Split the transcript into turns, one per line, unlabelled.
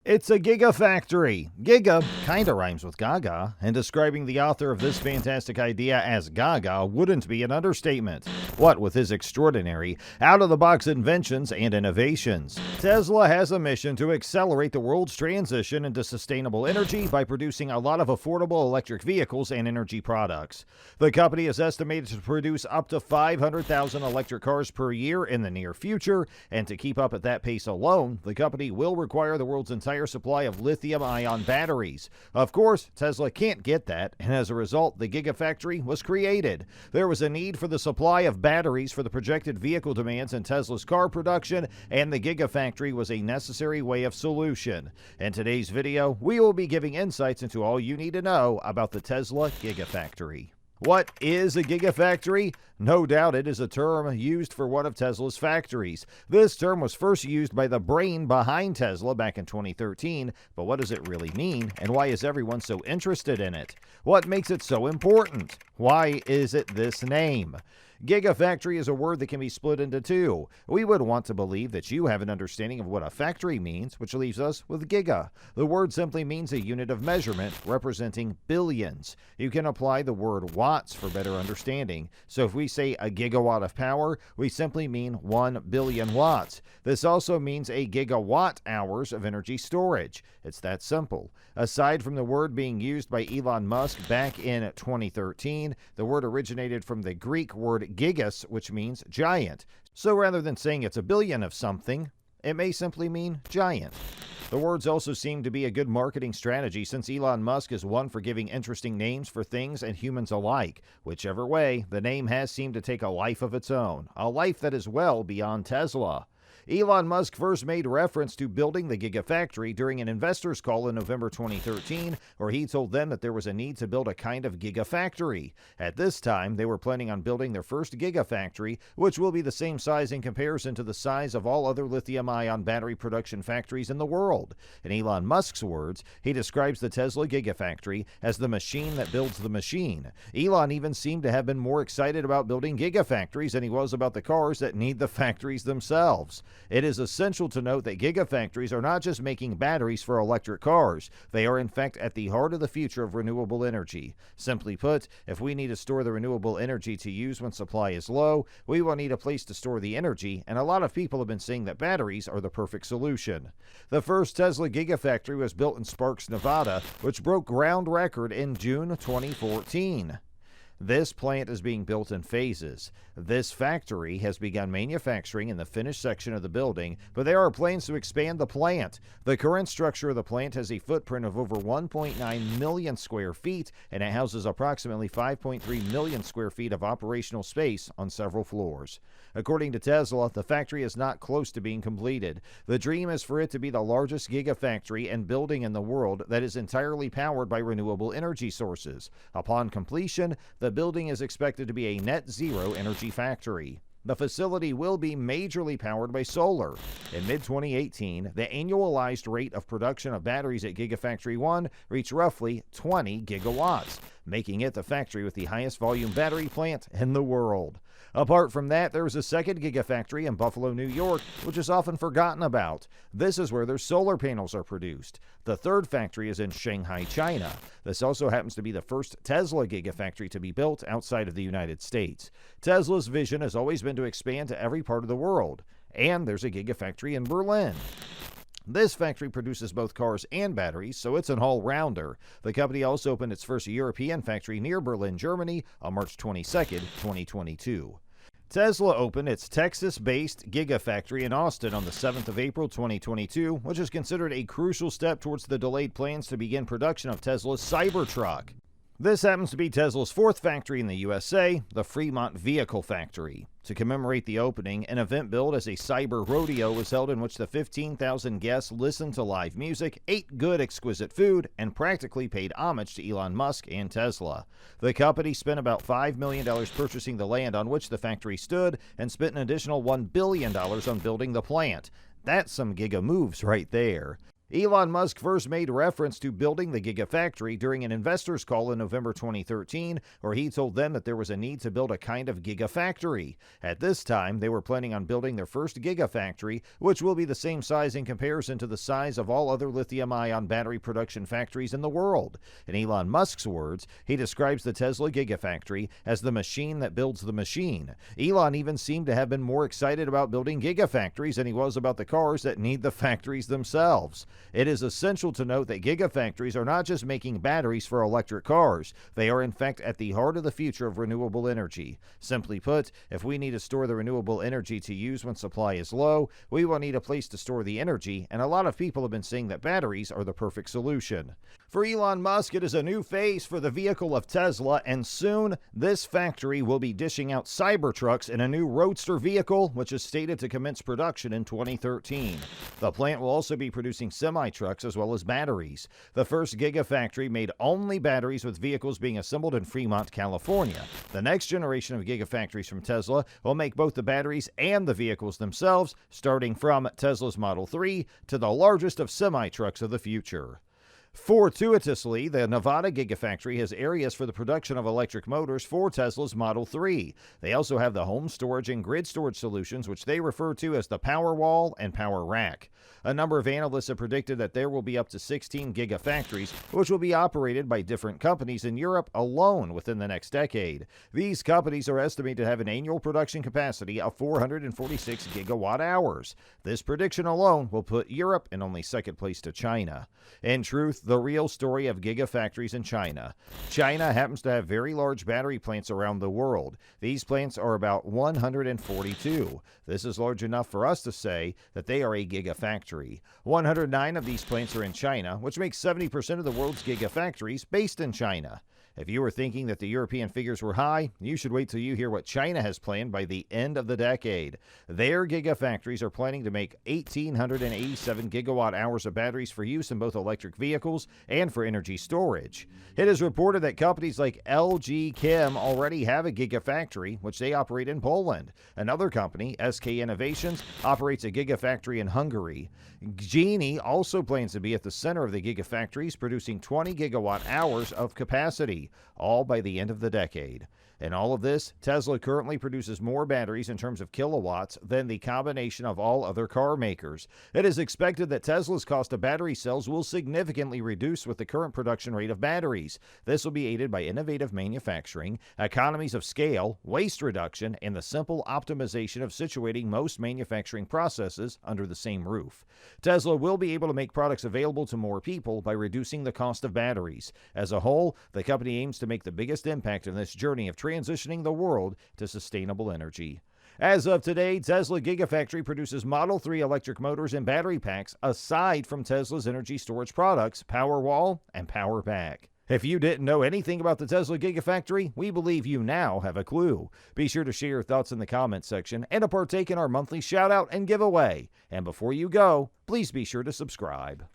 It's a Gigafactory. Giga kinda rhymes with Gaga, and describing the author of this fantastic idea as Gaga wouldn't be an understatement. What with his extraordinary, out-of-the-box inventions and innovations. Tesla has a mission to accelerate the world's transition into sustainable energy by producing a lot of affordable electric vehicles and energy products. The company is estimated to produce up to 500,000 electric cars per year in the near future, and to keep up at that pace alone, the company will require the world's entire supply of lithium-ion batteries. Of course, Tesla can't get that, and as a result, the Gigafactory was created. There was a need for the supply of batteries for the projected vehicle demands in Tesla's car production, and the Gigafactory was a necessary way of solution. In today's video, we will be giving insights into all you need to know about the Tesla Gigafactory. What is a Gigafactory? No doubt it is a term used for one of Tesla's factories. This term was first used by the brain behind Tesla back in 2013, but what does it really mean, and why is everyone so interested in it? What makes it so important? Why is it this name? Gigafactory is a word that can be split into two. We would want to believe that you have an understanding of what a factory means, which leaves us with giga. The word simply means a unit of measurement representing billions. You can apply the word watts for better understanding. So if we say a gigawatt of power, we simply mean 1 billion watts. This also means a gigawatt hours of energy storage. It's that simple. Aside from the word being used by Elon Musk back in 2013, the word originated from the Greek word gigas, which means giant. So rather than saying it's a billion of something, it may simply mean giant. The words also seem to be a good marketing strategy, since Elon Musk is one for giving interesting names for things and humans alike. Whichever way, the name has seemed to take a life of its own, a life that is well beyond Tesla. Elon Musk first made reference to building the Gigafactory during an investor's call in November 2013, where he told them that there was a need to build a kind of Gigafactory. At this time, they were planning on building their first Gigafactory, which will be the same size in comparison to the size of all other lithium-ion battery production factories in the world. In Elon Musk's words, he describes the Tesla Gigafactory as the machine that builds the machine. Elon even seemed to have been more excited about building Gigafactories than he was about the cars that need the factories themselves. It is essential to note that Gigafactories are not just making batteries for electric cars. They are in fact at the heart of the future of renewable energy. Simply put, if we need to store the renewable energy to use when supply is low, we will need a place to store the energy, and a lot of people have been saying that batteries are the perfect solution. The first Tesla Gigafactory was built in Sparks, Nevada, which broke ground record in June 2014. This plant is being built in phases. This factory has begun manufacturing in the finished section of the building, but there are plans to expand the plant. The current structure of the plant has a footprint of over 1.9 million square feet, and it houses approximately 5.3 million square feet of operational space on several floors. According to Tesla, the factory is not close to being completed. The dream is for it to be the largest gigafactory and building in the world that is entirely powered by renewable energy sources. Upon completion, the building is expected to be a net zero energy factory. The facility will be majorly powered by solar. In mid-2018, the annualized rate of production of batteries at Gigafactory 1 reached roughly 20 gigawatts, making it the factory with the highest volume battery plant in the world. Apart from that, there is a second Gigafactory in Buffalo, New York, which is often forgotten about. This is where their solar panels are produced. The third factory is in Shanghai, China. This also happens to be the first Tesla Gigafactory to be built outside of the United States. Tesla's vision has always been to expand to every part of the world. And there's a Gigafactory in Berlin. This factory produces both cars and batteries, so it's an all-rounder. The company also opened its first European factory near Berlin, Germany on March 22, 2022. Tesla opened its Texas-based Gigafactory in Austin on the 7th of April 2022, which is considered a crucial step towards the delayed plans to begin production of Tesla's Cybertruck. This happens to be Tesla's fourth factory in the USA, the Fremont Vehicle Factory. To commemorate the opening, an event billed as a cyber rodeo was held in which the 15,000 guests listened to live music, ate good exquisite food, and practically paid homage to Elon Musk and Tesla. The company spent about $5 million purchasing the land on which the factory stood and spent an additional $1 billion on building the plant. That's some giga moves right there. Elon Musk first made reference to building the Gigafactory during an investors' call in November 2013, where he told them that there was a need to build a kind of Gigafactory. At this time, they were planning on building their first Gigafactory, which will be the same size in comparison to the size of all other lithium-ion battery production factories in the world. In Elon Musk's words, he describes the Tesla Gigafactory as the machine that builds the machine. Elon even seemed to have been more excited about building Gigafactories than he was about the cars that need the factories themselves. It is essential to note that Gigafactories are not just making batteries for electric cars. They are in fact at the heart of the future of renewable energy. Simply put, if we need to store the renewable energy to use when supply is low, we will need a place to store the energy, and a lot of people have been saying that batteries are the perfect solution. For Elon Musk, it is a new phase for the vehicle of Tesla, and soon this factory will be dishing out Cybertrucks in a new roadster vehicle, which is stated to commence production in 2013. The plant will also be producing semi-trucks as well as batteries. The first Gigafactory made only batteries, with vehicles being assembled in Fremont, California. The next generation of Gigafactories from Tesla will make both the batteries and the vehicles themselves, starting from Tesla's Model 3 to the largest of semi-trucks of the future. Fortuitously, the Nevada Gigafactory has areas for the production of electric motors for Tesla's Model 3. They also have the home storage and grid storage solutions, which they refer to as the Powerwall and Power Rack. A number of analysts have predicted that there will be up to 16 Gigafactories, which will be operated by different companies in Europe alone within the next decade. These companies are estimated to have an annual production capacity of 446 gigawatt hours. This prediction alone will put Europe in only second place to China. In truth, the real story of Gigafactories in China. China happens to have very large battery plants around the world. These plants are about 142. This is large enough for us to say that they are a Gigafactory. 109 of these plants are in China, which makes 70% of the world's Gigafactories based in China. If you were thinking that the European figures were high, you should wait till you hear what China has planned by the end of the decade. Their Gigafactories are planning to make 1,887 gigawatt hours of batteries for use in both electric vehicles and for energy storage. It is reported that companies like LG Chem already have a Gigafactory, which they operate in Poland. Another company, SK Innovations, operates a Gigafactory in Hungary. Genie also plans to be at the center of the Gigafactories, producing 20 gigawatt hours of capacity, all by the end of the decade. In all of this, Tesla currently produces more batteries in terms of kilowatts than the combination of all other car makers. It is expected that Tesla's cost of battery cells will significantly reduce with the current production rate of batteries. This will be aided by innovative manufacturing, economies of scale, waste reduction, and the simple optimization of situating most manufacturing processes under the same roof. Tesla will be able to make products available to more people by reducing the cost of batteries. As a whole, the company aims to make the biggest impact in this journey of transitioning the world to sustainable energy. As of today, Tesla Gigafactory produces Model 3 electric motors and battery packs aside from Tesla's energy storage products, Powerwall and Power Pack. If you didn't know anything about the Tesla Gigafactory, we believe you now have a clue. Be sure to share your thoughts in the comments section and to partake in our monthly shout out and giveaway. And before you go, please be sure to subscribe.